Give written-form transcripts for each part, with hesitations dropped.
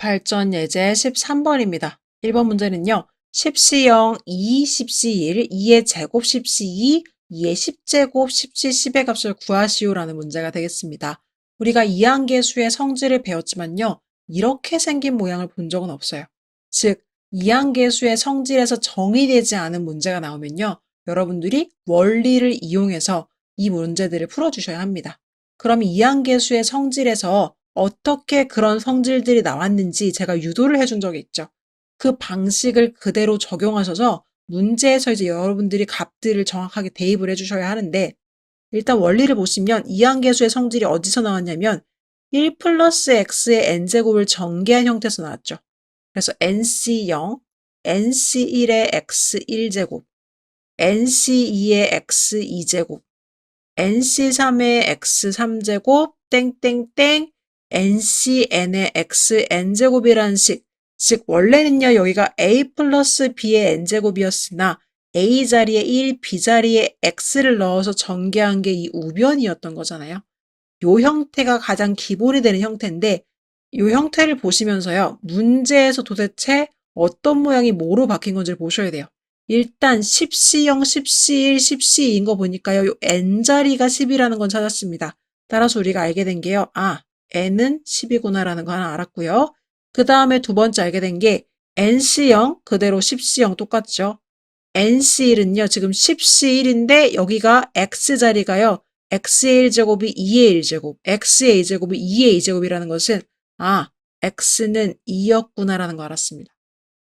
발전 예제 13번입니다. 1번 문제는요. 10C0, 2, 10C1, 2의 제곱 10C2, 2의 10제곱 10C10의 값을 구하시오라는 문제가 되겠습니다. 우리가 이항계수의 성질을 배웠지만요. 이렇게 생긴 모양을 본 적은 없어요. 즉, 이항계수의 성질에서 정의되지 않은 문제가 나오면요. 여러분들이 원리를 이용해서 이 문제들을 풀어주셔야 합니다. 그럼 이항계수의 성질에서 어떻게 그런 성질들이 나왔는지 제가 유도를 해준 적이 있죠. 그 방식을 그대로 적용하셔서 문제에서 이제 여러분들이 값들을 정확하게 대입을 해주셔야 하는데, 일단 원리를 보시면 이항계수의 성질이 어디서 나왔냐면 1 플러스 x의 n제곱을 전개한 형태에서 나왔죠. 그래서 nc0, nc1의 x1제곱, nc2의 x2제곱, nc3의 x3제곱, 땡땡땡, ncn의 xn제곱이라는 식, 즉 원래는요 여기가 a 플러스 b의 n제곱이었으나 a 자리에 1, b 자리에 x를 넣어서 전개한 게 이 우변이었던 거잖아요. 요 형태가 가장 기본이 되는 형태인데, 요 형태를 보시면서요 문제에서 도대체 어떤 모양이 뭐로 바뀐 건지를 보셔야 돼요. 일단 10C0, 10C1, 10C2인 거 보니까요 요 n자리가 10이라는 건 찾았습니다. 따라서 우리가 알게 된 게요, n은 10이구나 라는 거 하나 알았고요. 그 다음에 두 번째 알게 된 게 nC0 그대로 10C0 똑같죠. nC1은요 지금 10C1인데 여기가 x자리가요 x의 1제곱이 2의 1제곱, x의 2제곱이 2의 2제곱이라는 것은 x는 2였구나 라는 거 알았습니다.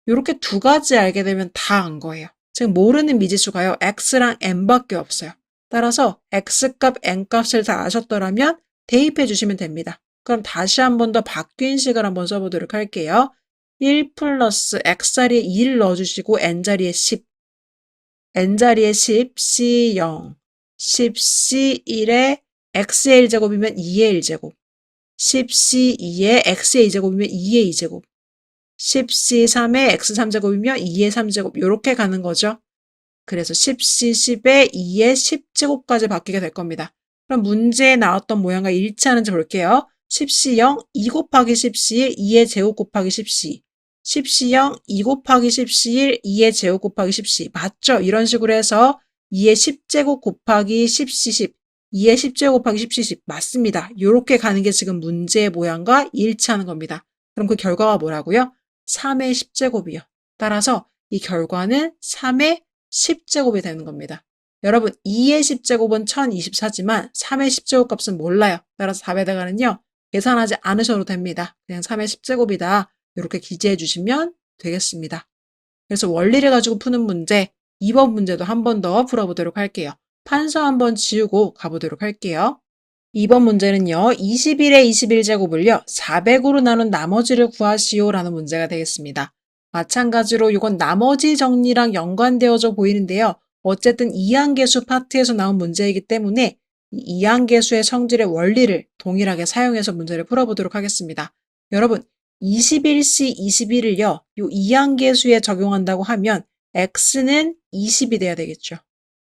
이렇게 두 가지 알게 되면 다 안 거예요. 지금 모르는 미지수가요 x랑 n밖에 없어요. 따라서 x값, n값을 다 아셨더라면 대입해 주시면 됩니다. 그럼 다시 한 번 더 바뀐 식을 한번 써보도록 할게요. 1 플러스 x자리에 2를 넣어주시고 n자리에 10, n자리에 10, c0, 10c1에 x의 1제곱이면 2의 1제곱, 10c2에 x의 2제곱이면 2의 2제곱, 10c3에 x3제곱이면 2의 3제곱, 이렇게 가는 거죠. 그래서 10c10에 2의 10제곱까지 바뀌게 될 겁니다. 그럼 문제에 나왔던 모양과 일치하는지 볼게요. 10c0, 2 곱하기 10c1, 2의 제곱 곱하기 10c, 10c0, 2 곱하기 10c1, 2의 제곱 곱하기 10c. 맞죠? 이런 식으로 해서 2의 10제곱 곱하기 10c10, 2의 10제곱 곱하기 10c10. 맞습니다. 이렇게 가는 게 지금 문제의 모양과 일치하는 겁니다. 그럼 그 결과가 뭐라고요? 3의 10제곱이요. 따라서 이 결과는 3의 10제곱이 되는 겁니다. 여러분 2의 10제곱은 1024지만 3의 10제곱 값은 몰라요. 따라서 답에다가는요. 계산하지 않으셔도 됩니다. 그냥 3의 10제곱이다. 이렇게 기재해 주시면 되겠습니다. 그래서 원리를 가지고 푸는 문제 2번 문제도 한 번 더 풀어보도록 할게요. 판서 한번 지우고 가보도록 할게요. 2번 문제는요. 21의 21제곱을요. 400으로 나눈 나머지를 구하시오 라는 문제가 되겠습니다. 마찬가지로 이건 나머지 정리랑 연관되어져 보이는데요. 어쨌든 이항계수 파트에서 나온 문제이기 때문에 이 이항계수의 성질의 원리를 동일하게 사용해서 문제를 풀어보도록 하겠습니다. 여러분 21C, 21을요. 요 이항계수에 적용한다고 하면 x는 20이 돼야 되겠죠.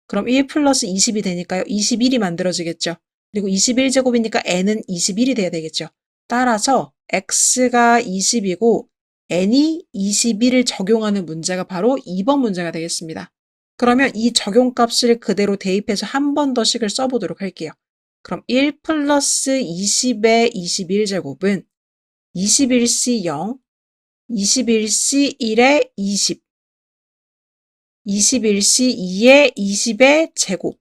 그럼 1 플러스 20이 되니까요. 21이 만들어지겠죠. 그리고 21제곱이니까 n은 21이 돼야 되겠죠. 따라서 x가 20이고 n이 21을 적용하는 문제가 바로 2번 문제가 되겠습니다. 그러면 이 적용값을 그대로 대입해서 한 번 더 식을 써보도록 할게요. 그럼 1 플러스 20의 21제곱은 21C0, 21C1의 20, 21C2의 20의 제곱,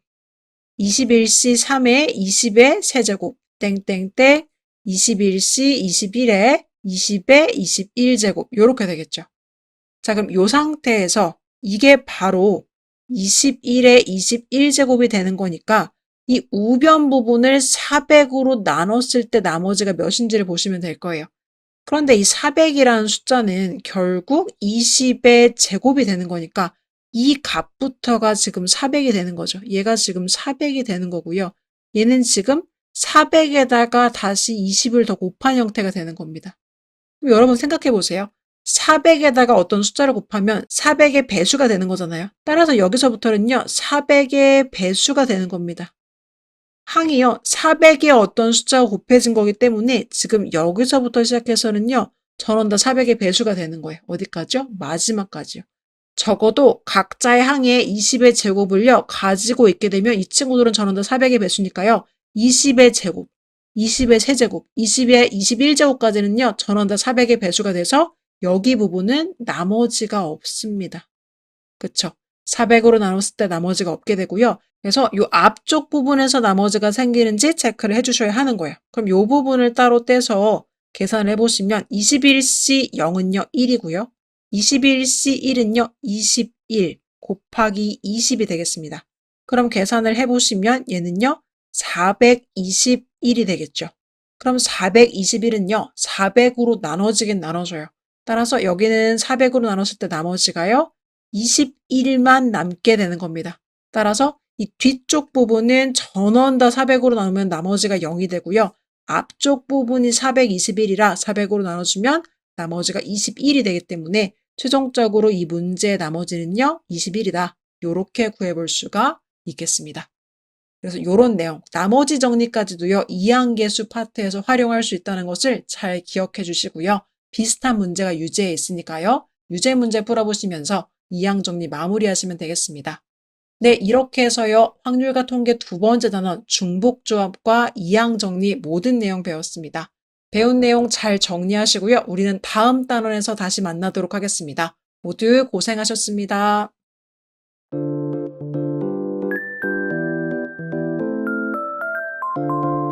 21C3의 20의 세제곱, 땡땡땡, 21C 21의 20의 21제곱, 요렇게 되겠죠. 자, 그럼 요 상태에서 이게 바로 21의 21제곱이 되는 거니까 이 우변 부분을 400으로 나눴을 때 나머지가 몇인지를 보시면 될 거예요. 그런데 이 400이라는 숫자는 결국 20의 제곱이 되는 거니까 이 값부터가 지금 400이 되는 거죠. 얘가 지금 400이 되는 거고요. 얘는 지금 400에다가 다시 20을 더 곱한 형태가 되는 겁니다. 그럼 여러분 생각해 보세요. 400에다가 어떤 숫자를 곱하면 400의 배수가 되는 거잖아요. 따라서 여기서부터는요. 400의 배수가 되는 겁니다. 항이요. 400의 어떤 숫자가 곱해진 거기 때문에 지금 여기서부터 시작해서는요. 전원 다 400의 배수가 되는 거예요. 어디까지요? 마지막까지요. 적어도 각자의 항에 20의 제곱을요, 가지고 있게 되면 이 친구들은 전원 다 400의 배수니까요. 20의 제곱, 20의 세제곱, 20의 21제곱까지는요, 전원 다 400의 배수가 돼서 여기 부분은 나머지가 없습니다. 그쵸? 400으로 나눴을 때 나머지가 없게 되고요. 그래서 이 앞쪽 부분에서 나머지가 생기는지 체크를 해주셔야 하는 거예요. 그럼 이 부분을 따로 떼서 계산을 해보시면 21C 0은요 1이고요. 21C 1은요 21 곱하기 20이 되겠습니다. 그럼 계산을 해보시면 얘는요 421이 되겠죠. 그럼 421은요 400으로 나눠지긴 나눠져요. 따라서 여기는 400으로 나눴을 때 나머지가요 21만 남게 되는 겁니다. 따라서 이 뒤쪽 부분은 전원 다 400으로 나누면 나머지가 0이 되고요. 앞쪽 부분이 421이라 400으로 나눠주면 나머지가 21이 되기 때문에 최종적으로 이 문제의 나머지는요 21이다. 이렇게 구해볼 수가 있겠습니다. 그래서 이런 내용, 나머지 정리까지도요 2항계수 파트에서 활용할 수 있다는 것을 잘 기억해 주시고요. 비슷한 문제가 유제에 있으니까요. 유제 문제 풀어보시면서 2항 정리 마무리하시면 되겠습니다. 네, 이렇게 해서요. 확률과 통계 두 번째 단원 중복조합과 2항 정리 모든 내용 배웠습니다. 배운 내용 잘 정리하시고요. 우리는 다음 단원에서 다시 만나도록 하겠습니다. 모두 고생하셨습니다.